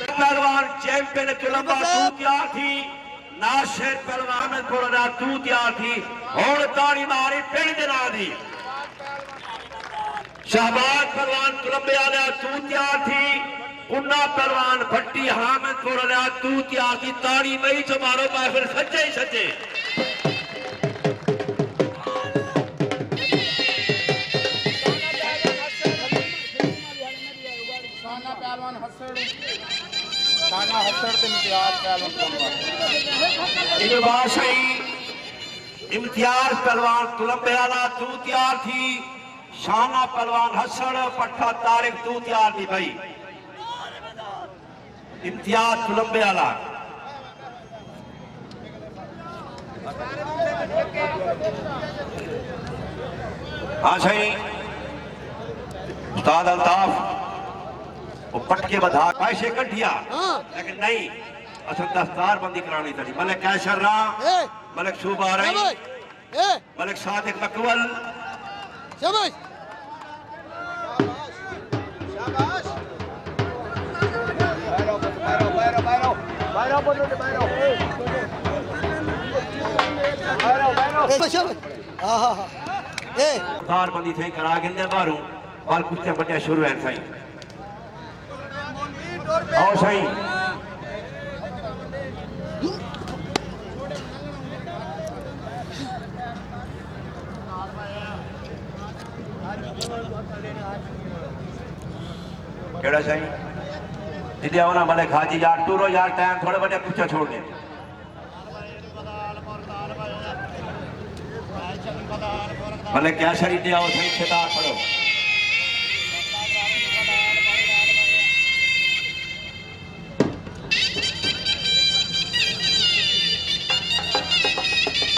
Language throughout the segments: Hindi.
पहलवान चैंपियन तुलंबा तू तैयार थी, नासिर पहलवान कोड़ा तू तैयार थी, और ताड़ी मारी पिंड जना दी। शहबाज पहलवान तुलंबे आया तू तैयार थी, उन्ना पहलवान भट्टी हामिद कोड़ा तू तैयार थी। ताड़ी मई च मारो पाए फिर सच्चे ही सच्चे। इम्तियाज पहलवान तुलंबे आला तू तैयार थी, शाना पहलवान हसन पट्टा तारिक तू तैयार थी भाई। इम्तियाज तुलंबे आला हाँ सही। उस्ताद अल्ताफ वो पटके बधा पैसे कटिया, लेकिन नहीं असल दस्तार बंदी करानी थी। मलिक कैसर रा, मलिक सूबा रही, मलिक सादिक मकबल। दस्तार बंदी थी करा गिंदे बारू बाल कुछ बटे शुरू है सही। आओ सही केड़ा सही इधे आओ ना मलिक हाजी यार टूरो यार टाइम थोड़े बड़े कुछ छोड़ दे। मलिक क्या शरीर दे आओ सही खिताब पढ़ो।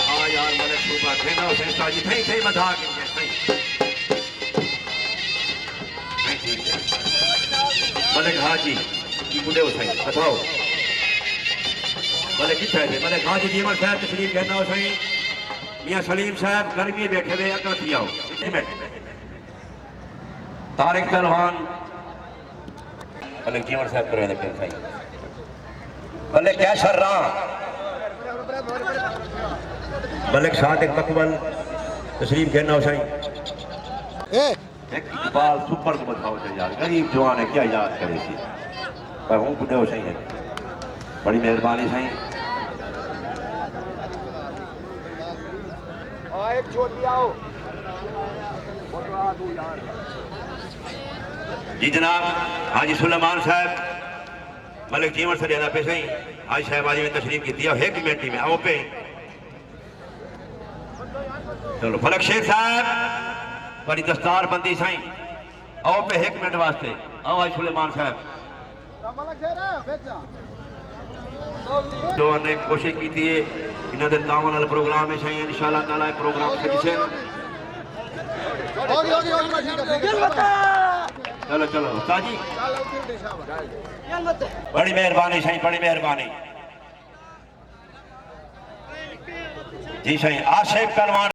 हाँ यार मलिक सूबा खेलो सही साजी सही सही बधा के सही। मलिक हाजी की बुढ़े हो सही बताओ। मलिक कितना है मलिक हाजी जीवन साहब तशरीफ कहना हो सही। मियां सलीम साहब गर्मी बैठे हुए अगर थी आओ। तारिक पहलवान मलिक जीवन साहब करें सही। मलिक कैसर रहा, मलिक सादिक मकबल तशरीफ कहना हो सही। इकबाल सुपर को बताओ यार गरीब जवान है क्या याद करे सी पर हूँ बुढ़े हो सही है। बड़ी मेहरबानी सही। जी जनाब हाजी सुलेमान साहब मलिक जीवन से ज्यादा पे सही आज शहबाजी में तशरीफ की दिया एक मिनट में आओ पे। चलो फलक शेख साहब बड़ी दस्तार बंदी सही आओ पे एक मिनट वास्ते आओ आज सुलेमान साहब जो ने कोशिश की थी इन्होंने तावन वाले प्रोग्राम में सही इंशाल्लाह ताला प्रोग्राम सही से। चलो चलो उस्ताद जी बड़ी मेहरबानी सही बड़ी मेहरबानी जी सही। आशिफ पहलवान